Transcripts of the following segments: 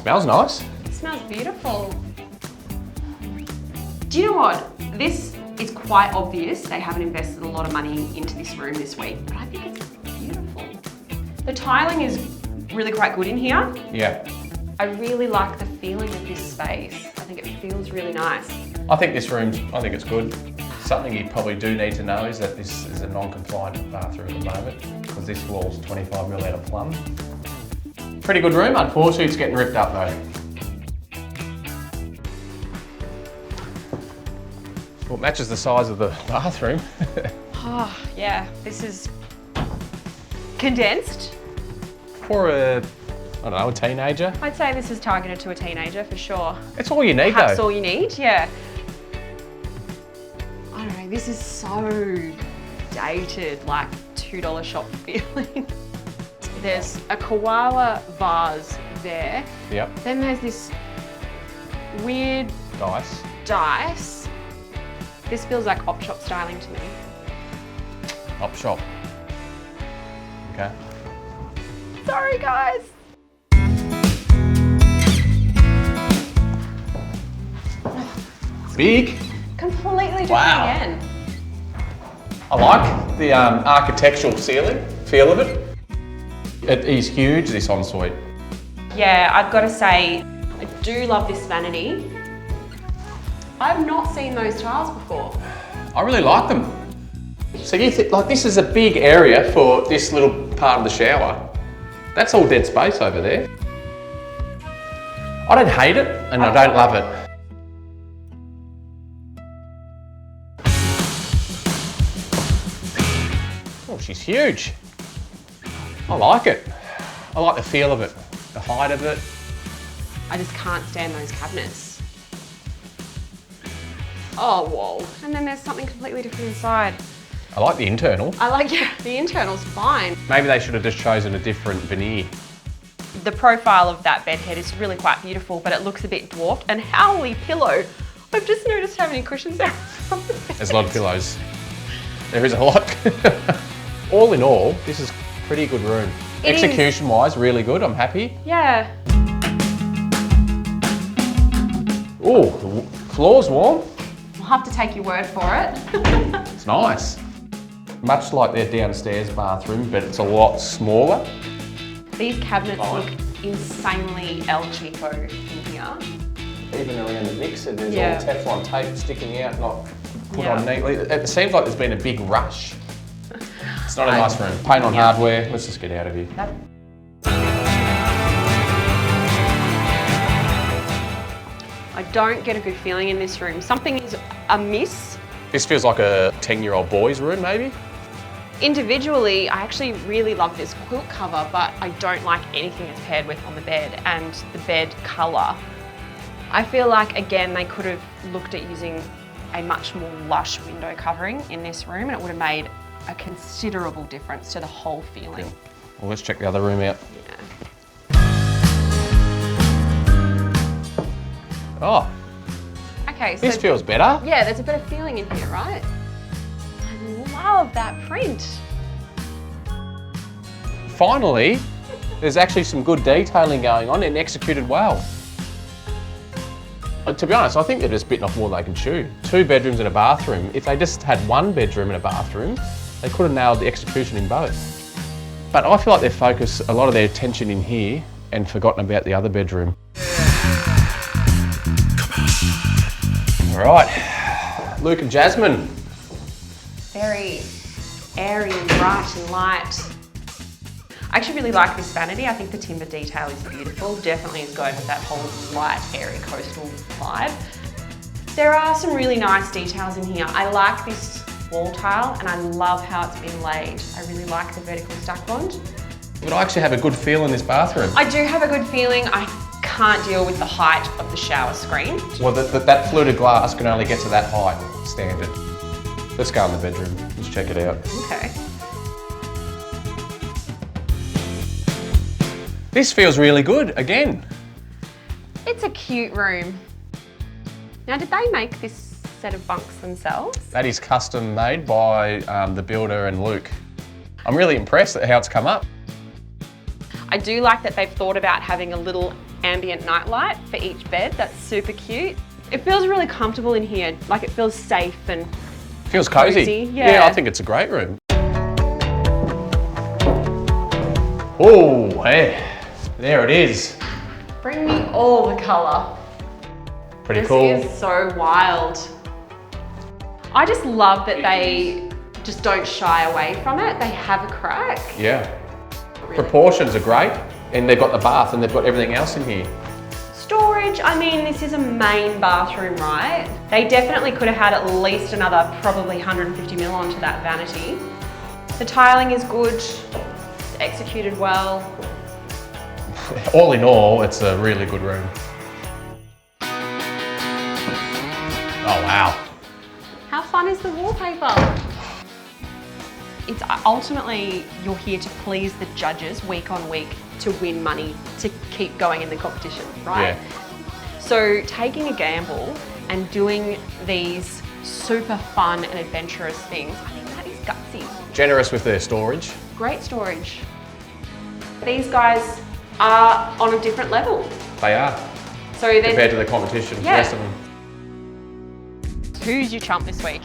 Smells nice. It smells beautiful. Do you know what? This is quite obvious. They haven't invested a lot of money into this room this week, but I think it's beautiful. The tiling is really quite good in here. Yeah. I really like the feeling of this space. I think it feels really nice. I think this room's, I think it's good. Something you probably do need to know is that this is a non-compliant bathroom at the moment because this wall's 25mm out of plumb. Pretty good room, unfortunately it's getting ripped up though. Well, it matches the size of the bathroom. Oh, yeah, this is condensed. For a, I don't know, a teenager. I'd say this is targeted to a teenager for sure. It's all you need Perhaps though. all you need, yeah. I don't know, this is so dated, like $2 shop feeling. There's a koala vase there. Yep. Then there's this weird dice. This feels like op shop styling to me. Op shop. Okay. Sorry guys. Big. Completely different Wow. again. I like the architectural feel of it. It is huge, this ensuite. Yeah, I've got to say, I do love this vanity. I've not seen those tiles before. I really like them. So you think, like, this is a big area for this little part of the shower. That's all dead space over there. I don't hate it and I don't love it. Oh, she's huge. I like it. I like the feel of it, the height of it. I just can't stand those cabinets. Oh, whoa. And then there's something completely different inside. I like the internal. I like, yeah, the internal's fine. Maybe they should have just chosen a different veneer. The profile of that bed head is really quite beautiful, but it looks a bit dwarfed. And Howley pillow. I've just noticed how many cushions there are on the bed. There's a lot of pillows. There is a lot. All in all, this is a pretty good room. Execution-wise, really good. I'm happy. Yeah. Oh, the floor's warm. I'll have to take your word for it. It's nice. Much like their downstairs bathroom, but it's a lot smaller. These cabinets look insanely El Cheapo in here. Even around the mixer, there's Yeah. all Teflon tape sticking out, not put on neatly. It seems like there's been a big rush. It's not a nice room. Paint on hardware. Let's just get out of here. I don't get a good feeling in this room. Something is amiss. This feels like a 10-year-old boy's room, maybe. Individually, I actually really love this quilt cover, but I don't like anything it's paired with on the bed, and the bed colour. I feel like, again, they could have looked at using a much more lush window covering in this room, and it would have made a considerable difference to the whole feeling. Cool. Well, let's check the other room out. Yeah. Oh, Okay, so this feels better. yeah, there's a bit of feeling in here, right? I love that print. Finally, there's actually some good detailing going on and executed well. To be honest, I think they're just bitten off more than they can chew. 2 bedrooms and a bathroom. If they just had 1 bedroom and a bathroom, they could have nailed the execution in both. But I feel like they've focused a lot of their attention in here and forgotten about the other bedroom. All right, Luke and Jasmine. Very airy and bright and light. I actually really like this vanity. I think the timber detail is beautiful. Definitely is going with that whole light, airy coastal vibe. There are some really nice details in here. I like this wall tile and I love how it's been laid. I really like the vertical stack bond. But I actually have a good feel in this bathroom. I do have a good feeling. I can't deal with the height of the shower screen. Well, that fluted glass can only get to that height, standard. Let's go in the bedroom. Let's check it out. Okay. This feels really good, again. It's a cute room. Now, did they make this set of bunks themselves? That is custom made by the builder and Luke. I'm really impressed at how it's come up. I do like that they've thought about having a little ambient nightlight for each bed. That's super cute. It feels really comfortable in here. Like it feels safe and feels cozy. Yeah, I think it's a great room. Oh, hey, there it is. Bring me all the colour. Pretty cool. This is so wild. I just love that they just don't shy away from it. They have a crack. Yeah. Really. Proportions are great, and they've got the bath and they've got everything else in here. Storage, I mean, this is a main bathroom, right? They definitely could have had at least another probably 150 mil onto that vanity. The tiling is good, it's executed well. All in all, it's a really good room. Oh, wow. How fun is the wallpaper? It's ultimately, you're here to please the judges week on week to win money to keep going in the competition, right? Yeah. So taking a gamble and doing these super fun and adventurous things, I think that is gutsy. Generous with their storage. Great storage. These guys are on a different level. They are, So they're compared to the competition, Yeah. the rest of them. Who's your trump this week?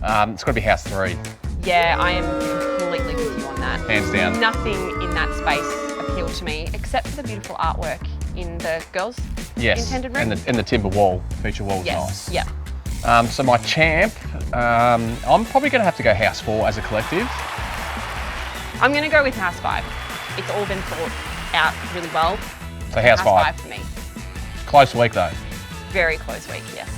It's got to be House 3, Yeah, I am completely with you on that. hands down. Nothing in that space appealed to me except for the beautiful artwork in the girls' Yes, intended room. and the timber wall, feature wall's Yes, nice. yeah. So my champ, I'm probably going to have to go House 4 as a collective. I'm going to go with House 5. It's all been thought out really well. So House 5. For me. Close week though. Very close week, yes.